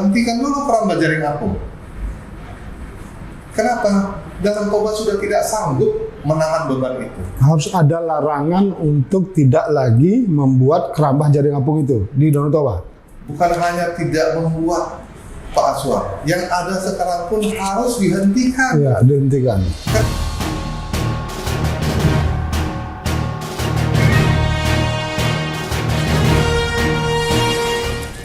hentikan dulu keramba jaring apung. Kenapa? Danau Toba sudah tidak sanggup menahan beban itu. Harus ada larangan untuk tidak lagi membuat keramba jaring apung itu di Danau Toba. Bukan hanya tidak membuat, Pak Aswar, yang ada sekarang pun harus dihentikan. Ya, dihentikan.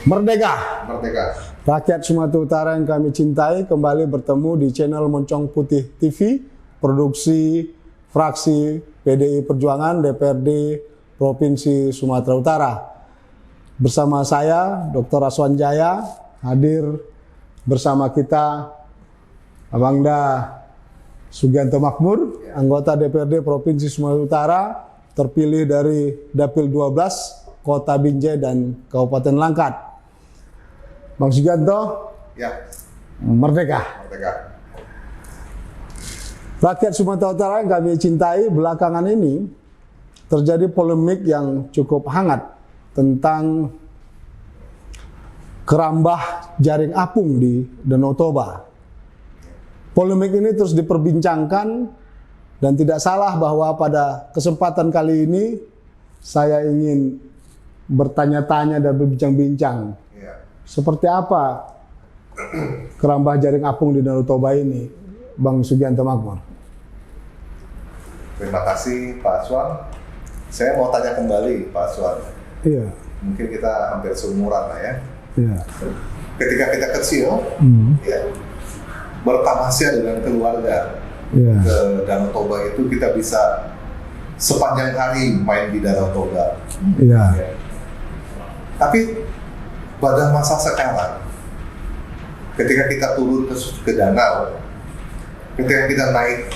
Merdeka! Merdeka! Rakyat Sumatera Utara yang kami cintai kembali bertemu di channel Moncong Putih TV, produksi fraksi PDI Perjuangan DPRD Provinsi Sumatera Utara. Bersama saya, Dr. Aswan Jaya, hadir bersama kita Abangda Sugianto Makmur, anggota DPRD Provinsi Sumatera Utara, terpilih dari Dapil 12, Kota Binjai dan Kabupaten Langkat. Bang Sugianto, ya, merdeka. merdeka. Rakyat Sumatera Utara yang kami cintai, belakangan ini terjadi polemik yang cukup hangat tentang kerambah jaring apung di Danau Toba. Polemik ini terus diperbincangkan dan tidak salah bahwa pada kesempatan kali ini saya ingin bertanya-tanya dan berbincang-bincang. Seperti apa kerambah jaring apung di Danau Toba ini, Bang Sugianto Makmur? Terima kasih Pak Aswan. Saya mau tanya kembali Pak Aswan. Iya. Mungkin kita hampir seumuran lah ya. Iya. Ketika kita kecil, ya, bertamasya dengan keluarga ke Danau Toba itu kita bisa sepanjang hari main di Danau Toba. Iya. Ya. Tapi pada masa sekarang, ketika kita turun ke danau, ketika kita naik,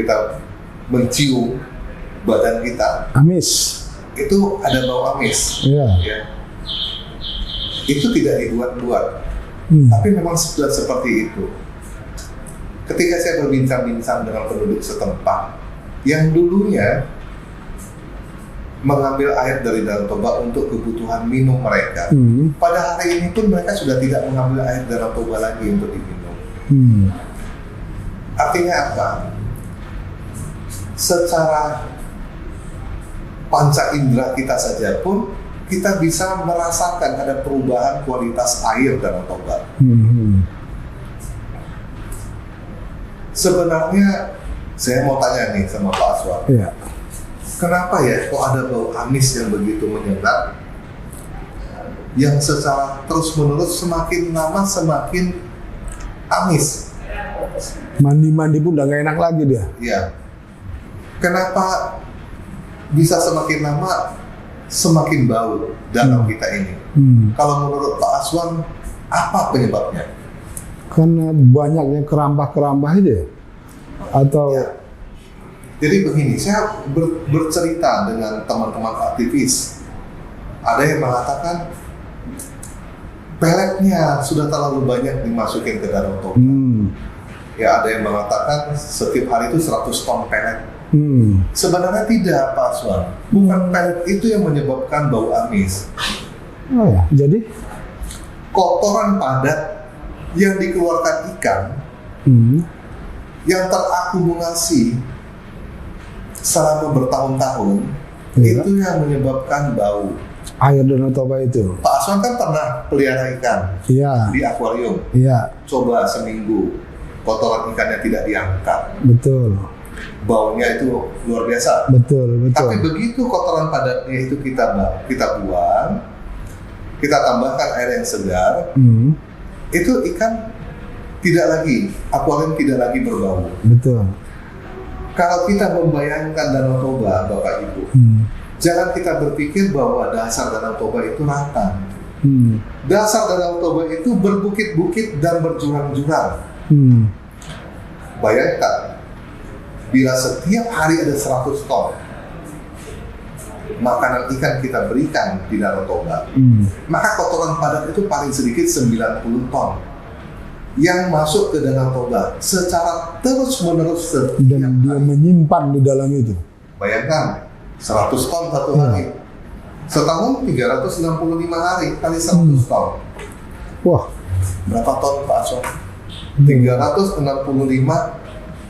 kita mencium badan kita, Amis. itu ada bau amis. Iya. Ya. Itu tidak dibuat-buat, tapi memang sudah seperti itu. Ketika saya berbincang-bincang dengan penduduk setempat, yang dulunya mengambil air dari Danau Toba untuk kebutuhan minum mereka, pada hari ini pun mereka sudah tidak mengambil air Danau Toba lagi untuk diminum. Artinya apa? Secara panca indera kita saja pun kita bisa merasakan ada perubahan kualitas air Danau Toba. Sebenarnya saya mau tanya nih sama Pak Aswan. Iya. Kenapa ya kok ada bau amis yang begitu menyengat, yang secara terus-menerus semakin lama semakin amis? Mandi-mandi pun udah gak enak lagi dia. Iya. Kenapa bisa semakin lama semakin bau danau kita ini? Kalau menurut Pak Aswan, apa penyebabnya? Karena banyaknya kerambah-kerambah itu ya? Atau Ya. Jadi begini, saya bercerita dengan teman-teman aktivis. Ada yang mengatakan peletnya sudah terlalu banyak dimasukin ke Danau Toba. Ya, ada yang mengatakan setiap hari itu 100 ton pelet. Sebenarnya tidak, Pak Aswan. Bukan pelet itu yang menyebabkan bau amis. oh ya, jadi Kotoran padat yang dikeluarkan ikan yang terakumulasi selama bertahun-tahun, itu yang menyebabkan bau. air Danau Toba itu. Pak Aswan kan pernah pelihara ikan Iya. di akuarium. Iya. Coba seminggu kotoran ikannya tidak diangkat, Betul. baunya itu luar biasa. Betul. Tapi begitu kotoran padatnya itu kita buang, kita tambahkan air yang segar, itu ikan tidak lagi, akuarium tidak lagi berbau. Betul. Kalau kita membayangkan Danau Toba, Bapak Ibu, jangan kita berpikir bahwa dasar Danau Toba itu rata. Dasar Danau Toba itu berbukit-bukit dan berjurang-jurang. Bayangkan, bila setiap hari ada 100 ton makanan ikan kita berikan di Danau Toba, maka kotoran padat itu paling sedikit 90 ton yang masuk ke Danau Toba secara terus-menerus Dan dia menyimpan di dalam itu. Bayangkan, 100 ton satu hari. Setahun 365 hari kali 100 ton. Wah. Berapa ton Pak Aswan? 365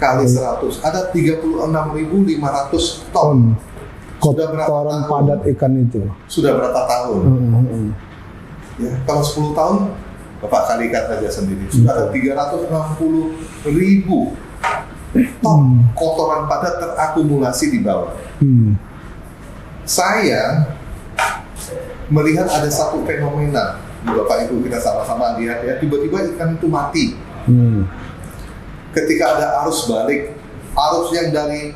kali 100, ada 36.500 ton. Sudah berapa kotoran tahun? padat ikan itu. Sudah berapa tahun? Ya, kalau 10 tahun, Bapak kalikan saja sendiri. Sudah ada 360.000 ton kotoran padat terakumulasi di bawah. Saya melihat ada satu fenomena, Bapak Ibu kita sama-sama lihat ya, tiba-tiba ikan itu mati. Ketika ada arus balik, arus yang dari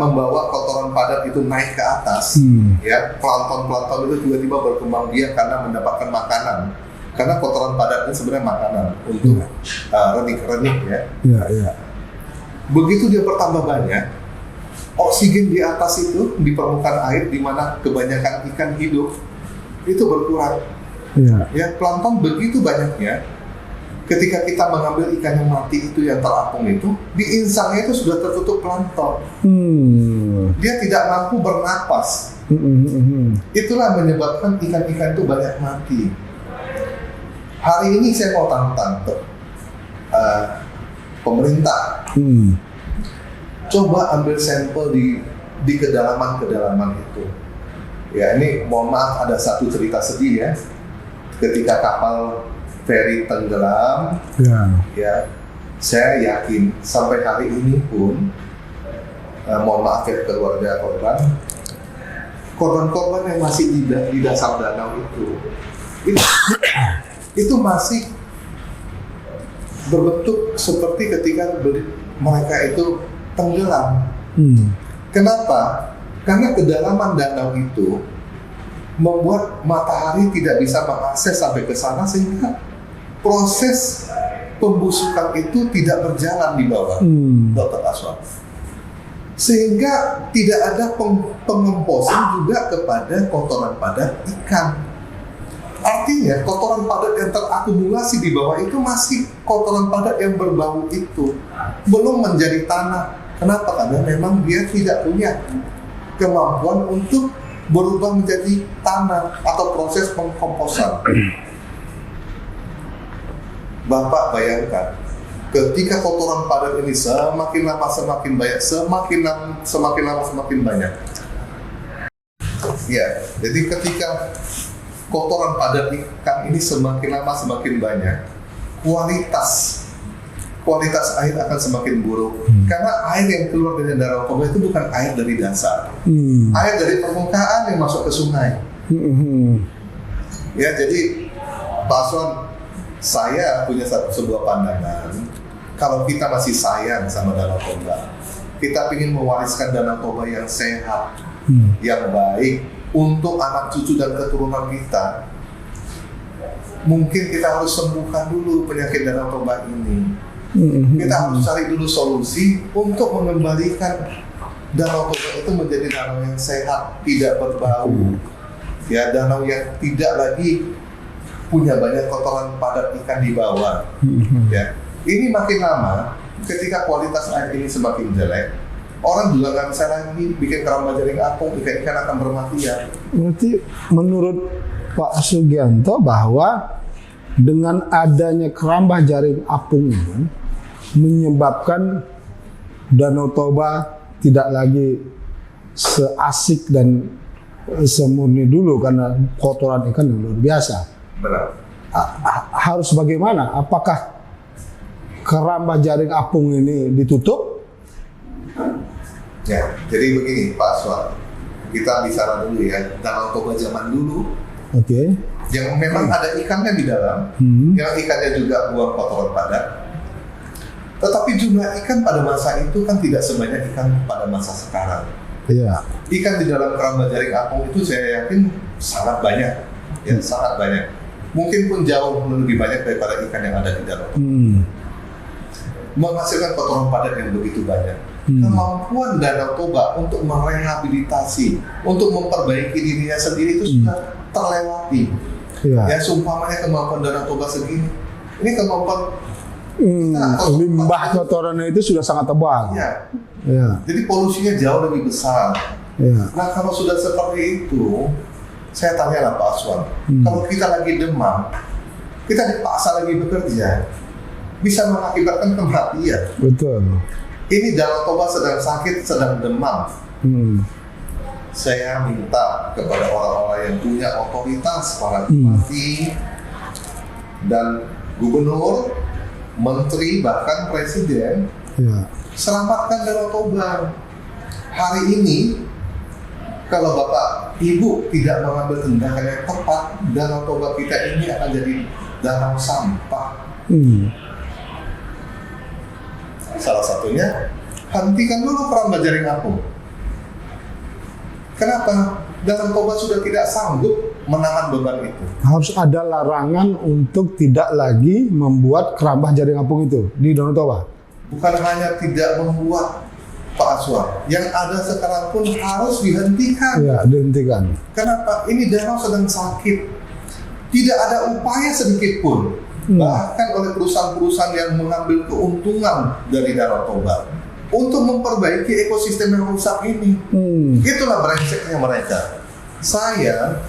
membawa kotoran padat itu naik ke atas, ya plankton itu tiba-tiba berkembang biak karena mendapatkan makanan. Karena kotoran padat ini sebenarnya makanan untuk renik-renik ya. Begitu dia bertambah banyak, oksigen di atas itu di permukaan air di mana kebanyakan ikan hidup itu berkurang. Ya, plankton begitu banyaknya, ketika kita mengambil ikan yang mati itu yang terapung itu, di insangnya itu sudah tertutup plankton. Dia tidak mampu bernapas. Itulah menyebabkan ikan-ikan itu banyak mati. Hari ini saya mau tantang pemerintah. Coba ambil sampel di kedalaman itu. Ya, ini mohon maaf ada satu cerita sedih ya. Ketika kapal feri tenggelam, ya, saya yakin sampai hari ini pun, mohon maaf ya keluarga korban yang masih di dasar danau itu masih berbentuk seperti ketika mereka itu tenggelam. Kenapa? Karena kedalaman danau itu membuat matahari tidak bisa mengakses sampai ke sana, sehingga proses pembusukan itu tidak berjalan di bawah, Dr. Aswan. Sehingga tidak ada pengemposan juga kepada kotoran padat ikan. Artinya kotoran padat yang terakumulasi di bawah itu masih kotoran padat yang berbau itu, belum menjadi tanah. Kenapa? Karena memang dia tidak punya kemampuan untuk berubah menjadi tanah atau proses pengkomposan. Bapak bayangkan, ketika kotoran padat ini semakin lama semakin banyak, semakin lama semakin banyak. Ya, jadi ketika kotoran padat ikan ini semakin lama semakin banyak, kualitas air akan semakin buruk. Karena air yang keluar dari Danau Toba itu bukan air dari dasar, air dari permukaan yang masuk ke sungai. Ya, jadi Pak Aswan, saya punya sebuah pandangan. Kalau kita masih sayang sama Danau Toba, kita ingin mewariskan Danau Toba yang sehat, yang baik untuk anak cucu dan keturunan kita, mungkin kita harus sembuhkan dulu penyakit Danau Toba ini. Kita harus cari dulu solusi untuk mengembalikan Danau Toba itu menjadi danau yang sehat, tidak berbau, ya, danau yang tidak lagi punya banyak kotoran padat ikan di bawah. Ya, ini makin lama, ketika kualitas air ini semakin jelek, orang juga nggak bisa lagi bikin keramba jaring apung, ikan-ikan akan bermatian. Berarti menurut Pak Sugianto bahwa dengan adanya keramba jaring apung ini menyebabkan Danau Toba tidak lagi seasik dan semurni dulu karena kotoran ikan yang luar biasa. Benar. Harus bagaimana? Apakah keramba jaring apung ini ditutup? Ya, jadi begini Pak Aswan, kita bicara dulu ya, Danau Toba zaman dulu. Yang memang ada ikannya di dalam, yang ikannya juga buang kotoran padat. Tetapi jumlah ikan pada masa itu kan tidak sebanyak ikan pada masa sekarang. Ikan di dalam keramba jaring apung itu saya yakin sangat banyak, ya, sangat banyak. Mungkin pun jauh lebih banyak daripada ikan yang ada di danau. Menghasilkan kotoran padat yang begitu banyak. Kemampuan Danau Toba untuk merehabilitasi, untuk memperbaiki dirinya sendiri itu sudah terlewati. Ya, seumpamanya kemampuan Danau Toba segini, ini kemampuan limbah kotorannya itu sudah sangat tebal. Jadi polusinya jauh lebih besar. Nah, kalau sudah seperti itu, saya tanyalah Pak Aswan, kalau kita lagi demam, kita dipaksa lagi bekerja, bisa mengakibatkan kematian. Betul. Ini Danau Toba sedang sakit, sedang demam. Saya minta kepada orang-orang yang punya otoritas, para bupati dan gubernur, menteri, bahkan presiden, selamatkan Danau Toba. Hari ini, kalau Bapak Ibu tidak mengambil tindakan yang tepat, Danau Toba kita ini akan jadi danau sampah. Salah satunya, hentikan dulu keramba jaring apung. Kenapa? Danau Toba sudah tidak sanggup menahan beban itu. Harus ada larangan untuk tidak lagi membuat keramba jaring apung itu di Danau Toba. Bukan hanya tidak membuat, Pak Aswar, yang ada sekarang pun harus dihentikan. Ya, dihentikan. Kenapa? Ini danau sedang sakit. Tidak ada upaya sedikit pun. Bahkan oleh perusahaan-perusahaan yang mengambil keuntungan dari Danau Toba untuk memperbaiki ekosistem yang rusak ini. Itulah brengseknya mereka. Saya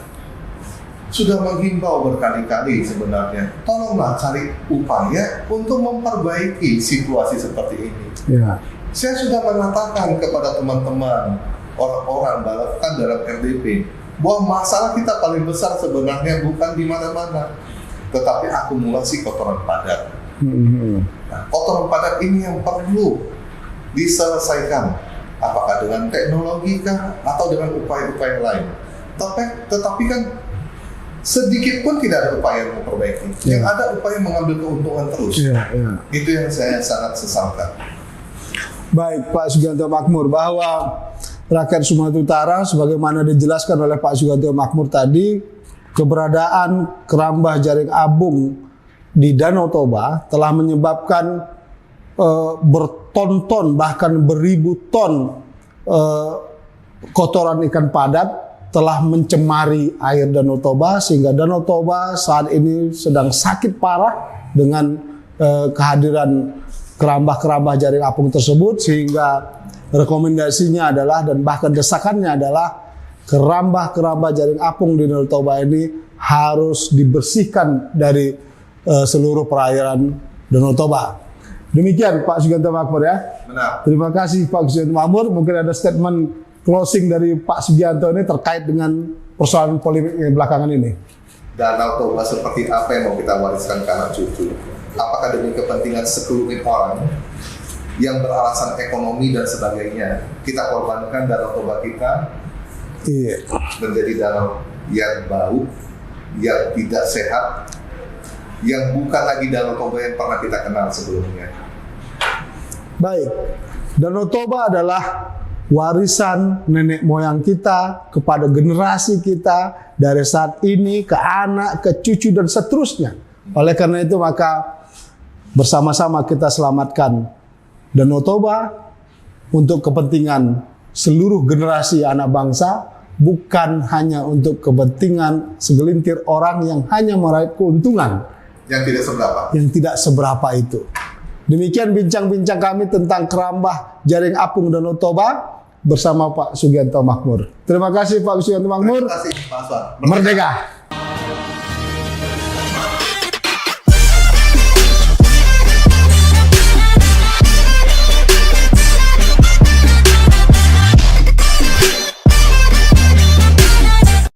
sudah menghimbau berkali-kali sebenarnya, tolonglah cari upaya untuk memperbaiki situasi seperti ini. Saya sudah mengatakan kepada teman-teman, orang-orang bahkan dalam RDP, bahwa masalah kita paling besar sebenarnya bukan di mana-mana, tetapi akumulasi kotoran padat. Nah, kotoran padat ini yang perlu diselesaikan, apakah dengan teknologi kah atau dengan upaya-upaya lain. Tetapi kan sedikit pun tidak ada upaya memperbaiki. Yang ada upaya mengambil keuntungan terus. Itu yang saya sangat sesalkan. Baik, Pak Sugianto Makmur, bahwa rakyat Sumatera Utara, sebagaimana dijelaskan oleh Pak Sugianto Makmur tadi, keberadaan keramba jaring apung di Danau Toba telah menyebabkan berton-ton bahkan beribu ton kotoran ikan padat telah mencemari air Danau Toba, sehingga Danau Toba saat ini sedang sakit parah dengan kehadiran keramba-keramba jaring apung tersebut, sehingga rekomendasinya adalah dan bahkan desakannya adalah keramba-keramba jaring apung di Danau Toba ini harus dibersihkan dari seluruh perairan Danau Toba. Demikian Pak Sugianto Makmur ya. Benar. Terima kasih Pak Sugianto Makmur. Mungkin ada statement closing dari Pak Sugianto ini terkait dengan persoalan polemik yang belakangan ini. Danau Toba seperti apa yang mau kita wariskan ke anak cucu? Apakah demi kepentingan sekelumit orang yang beralasan ekonomi dan sebagainya, kita korbankan Danau Toba kita menjadi danau yang bau, yang tidak sehat, yang bukan lagi Danau Toba yang pernah kita kenal sebelumnya. Baik, Danau Toba adalah warisan nenek moyang kita kepada generasi kita dari saat ini ke anak, ke cucu dan seterusnya. Oleh karena itu maka bersama-sama kita selamatkan Danau Toba untuk kepentingan seluruh generasi anak bangsa, bukan hanya untuk kepentingan segelintir orang yang hanya meraih keuntungan yang tidak seberapa. Yang tidak seberapa itu. Demikian bincang-bincang kami tentang keramba jaring apung Danau Toba bersama Pak Sugianto Makmur. Terima kasih Pak Sugianto Makmur. Terima kasih Pak Aswar. Merdeka.